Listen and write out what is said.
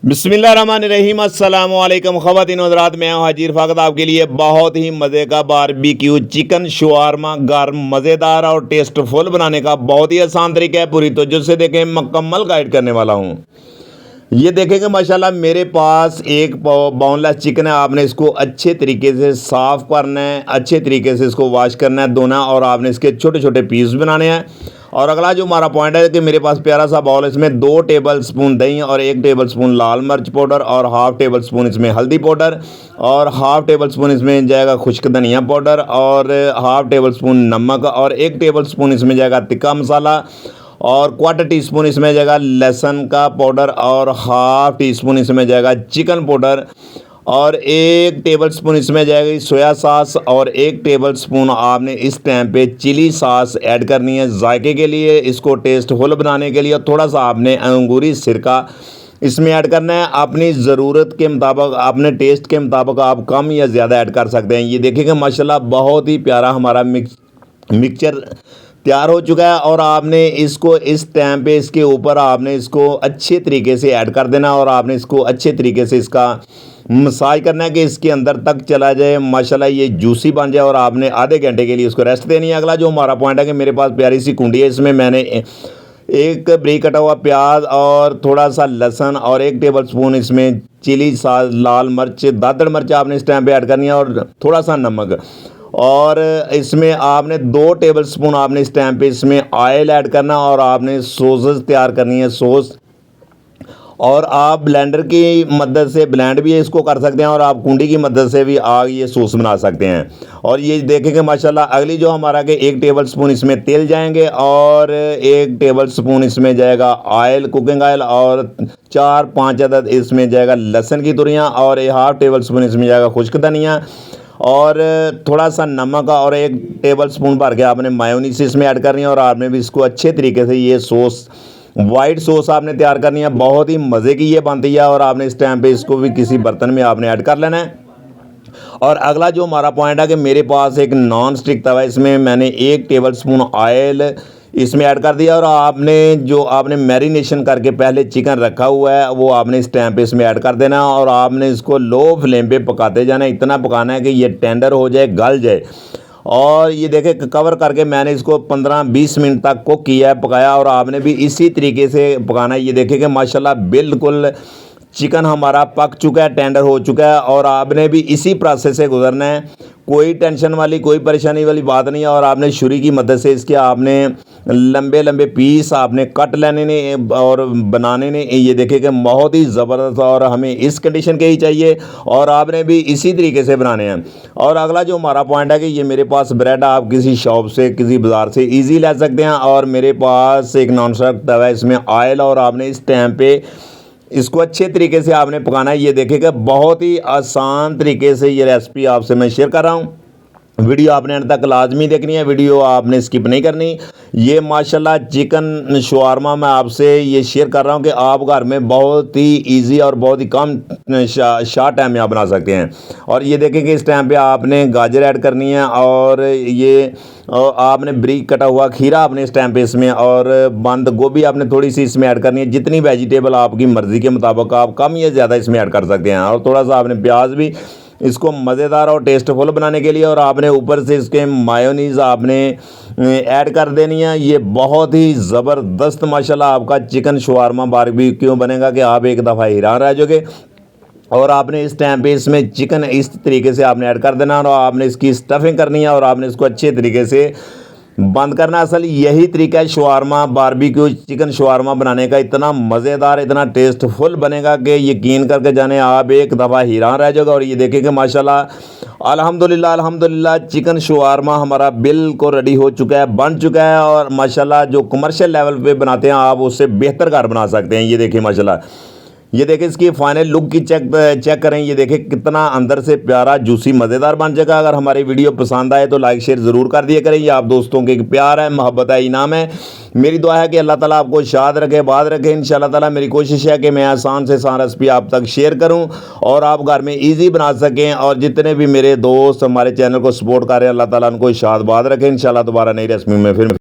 बिस्मिल्लाहिर्रहमानिर्रहीम अस्सलाम वालेकुम ख़वातीन हज़रात, मैं हूं हाजी रफ़ाकत आपके लिए बहुत ही मज़े का बारबेक्यू चिकन शवारमा गर्म मज़ेदार और टेस्टफुल बनाने का बहुत ही आसान तरीका है। पूरी तवज्जो से देखें, मुकम्मल गाइड करने वाला हूं। ये देखेंगे माशाल्लाह मेरे पास एक बोनलेस चिकन है। आपने इसको अच्छे तरीके से साफ़ करना है, अच्छे तरीके से इसको वॉश करना है, धोना, और आपने इसके छोटे छोटे पीस बनाने हैं। और अगला जो हमारा पॉइंट है कि मेरे पास प्यारा सा बाउल है, इसमें 2 टेबल स्पून दही और 1 टेबल स्पून लाल मिर्च पाउडर और हाफ़ टेबल स्पून इसमें हल्दी पाउडर और हाफ़ टेबल स्पून इसमें जाएगा खुश्क धनिया पाउडर और हाफ़ टेबल स्पून नमक और 1 टेबल स्पून इसमें जाएगा तिक्का मसाला और क्वार्टर टी स्पून इसमें जाएगा लहसुन का पाउडर और हाफ़ टी स्पून इसमें जाएगा चिकन पाउडर और 1 टेबल स्पून इसमें जाएगी सोया सॉस और 1 टेबल स्पून आपने इस टाइम पे चिली सॉस ऐड करनी है जायके के लिए, इसको टेस्टफुल बनाने के लिए। और थोड़ा सा आपने अंगूरी सिरका इसमें ऐड करना है। अपनी ज़रूरत के मुताबिक, अपने टेस्ट के मुताबिक आप कम या ज़्यादा ऐड कर सकते हैं। ये देखिएगा माशाल्लाह बहुत ही प्यारा हमारा मिक्सचर तैयार हो चुका है। और आपने इसको इस टाइम पे इसके ऊपर आपने इसको अच्छे तरीके से ऐड कर देना और आपने इसको अच्छे तरीके से इसका मसाज करना है कि इसके अंदर तक चला जाए, माशाल्लाह ये जूसी बन जाए। और आपने आधे घंटे के लिए उसको रेस्ट देनी है। अगला जो हमारा पॉइंट है कि मेरे पास प्यारी सी कुंडी है, इसमें मैंने एक ब्रीक कटा हुआ प्याज और थोड़ा सा लहसुन और 1 टेबल स्पून इसमें चिली सॉस, लाल मिर्च, दादड़ मिर्च आपने इस टाइम पे ऐड करनी है और थोड़ा सा नमक। और इसमें आपने 2 टेबल स्पून आपने इस टाइम पे इसमें ऑयल ऐड करना और आपने सॉसेस तैयार करनी है, सॉस। और आप ब्लेंडर की मदद से ब्लेंड भी इसको कर सकते हैं और आप कुंडी की मदद से भी आग ये सॉस बना सकते हैं। और ये देखेंगे माशाल्लाह अगली जो हमारा के 1 टेबल स्पून इसमें तेल जाएंगे और 1 टेबल स्पून इसमें जाएगा ऑयल, कुकिंग ऑयल, और 4-5 अदद इसमें जाएगा लहसुन की तुरियाँ और हाफ़ टेबल स्पून इसमें जाएगा खुश्क धनिया और थोड़ा सा नमक और 1 टेबल स्पून भर के आपने मायोनीज इसमें ऐड करनी है। और आपने भी इसको अच्छे तरीके से ये सॉस, वाइट सॉस आपने तैयार करनी है। बहुत ही मज़े की ये बनती है और आपने इस टाइम पे इसको भी किसी बर्तन में आपने ऐड कर लेना है। और अगला जो हमारा पॉइंट है कि मेरे पास एक नॉन स्टिक तवा है, इसमें मैंने 1 टेबल स्पून ऑयल इसमें ऐड कर दिया और आपने मैरिनेशन करके पहले चिकन रखा हुआ है वो आपने इस टाइम पे इसमें ऐड कर देना और आपने इसको लो फ्लेम पे पकाते जाना। इतना पकाना है कि ये टेंडर हो जाए, गल जाए। और ये देखें कवर करके मैंने इसको 15-20 मिनट तक कुक किया है, पकाया। और आपने भी इसी तरीके से पकाना है। ये देखें कि माशाल्लाह बिल्कुल चिकन हमारा पक चुका है, टेंडर हो चुका है। और आपने भी इसी प्रोसेस से गुजरना है, कोई टेंशन वाली, कोई परेशानी वाली बात नहीं है। और आपने छुरी की मदद से इसके आपने लंबे लंबे पीस आपने कट लेने ने और बनाने ने। ये देखें कि बहुत ही ज़बरदस्त और हमें इस कंडीशन के ही चाहिए और आपने भी इसी तरीके से बनाने हैं। और अगला जो हमारा पॉइंट है कि ये मेरे पास ब्रेड आप किसी शॉप से, किसी बाज़ार से ईजी ले सकते हैं। और मेरे पास एक नॉन स्टिक तवा है, इसमें ऑयल, और आपने इस टाइम पे इसको अच्छे तरीके से आपने पकाना है। ये देखेगा बहुत ही आसान तरीके से ये रेसिपी आपसे मैं शेयर कर रहा हूँ। वीडियो आपने अंत तक लाजमी देखनी है, वीडियो आपने स्किप नहीं करनी। ये माशाल्लाह चिकन शवारमा मैं आपसे ये शेयर कर रहा हूँ कि आप घर में बहुत ही इजी और बहुत ही कम शॉर्ट टाइम में आप बना सकते हैं। और ये देखें कि इस टाइम पे आपने गाजर ऐड करनी है और ये आपने ब्रीक कटा हुआ खीरा आपने इस टाइम पे इसमें, और बंद गोभी आपने थोड़ी सी इसमें ऐड करनी है। जितनी वेजिटेबल आपकी मर्ज़ी के मुताबिक आप कम या ज़्यादा इसमें ऐड कर सकते हैं। और थोड़ा सा आपने प्याज भी इसको मज़ेदार और टेस्टफुल बनाने के लिए। और आपने ऊपर से इसके मायोनीज़ आपने ऐड कर देनी है। ये बहुत ही ज़बरदस्त माशाल्लाह आपका चिकन शवारमा बारबेक्यू बनेगा कि आप एक दफ़ा हैरान रह जाओगे। और आपने इस टाइम पे इसमें चिकन इस तरीके से आपने ऐड कर देना और आपने इसकी स्टफिंग करनी है और आपने इसको अच्छे तरीके से बंद करना। असल यही तरीका है शवारमा बारबेक्यू चिकन शवारमा बनाने का। इतना मज़ेदार, इतना टेस्टफुल बनेगा कि यकीन करके जाने आप एक दफ़ा हैरान रह जाओगे। और ये देखेंगे माशाल्लाह अल्हम्दुलिल्लाह अल्हम्दुलिल्लाह चिकन शवारमा हमारा बिल्कुल रेडी हो चुका है, बन चुका है। और माशाल्लाह जो कमर्शियल लेवल पे बनाते हैं आप उससे बेहतर घर बना सकते हैं। ये देखिए माशाल्लाह, ये देखें इसकी फाइनल लुक की चेक करें। ये देखें कितना अंदर से प्यारा जूसी मज़ेदार बन जाएगा। अगर हमारी वीडियो पसंद आए तो लाइक शेयर ज़रूर कर दिया करें। ये आप दोस्तों के प्यार है, मोहब्बत है, इनाम है। मेरी दुआ है कि अल्लाह ताला आपको शाद रखे, बाद रखे इंशाअल्लाह ताला। मेरी कोशिश है कि मैं आसान से आसान रेसिपी आप तक शेयर करूँ और आप घर में ईजी बना सकें। और जितने भी मेरे दोस्त हमारे चैनल को सपोर्ट कर रहे हैं अल्लाह ताला उनको शाद बाद रखें। इंशाअल्लाह दोबारा नई रेसिपी में फिर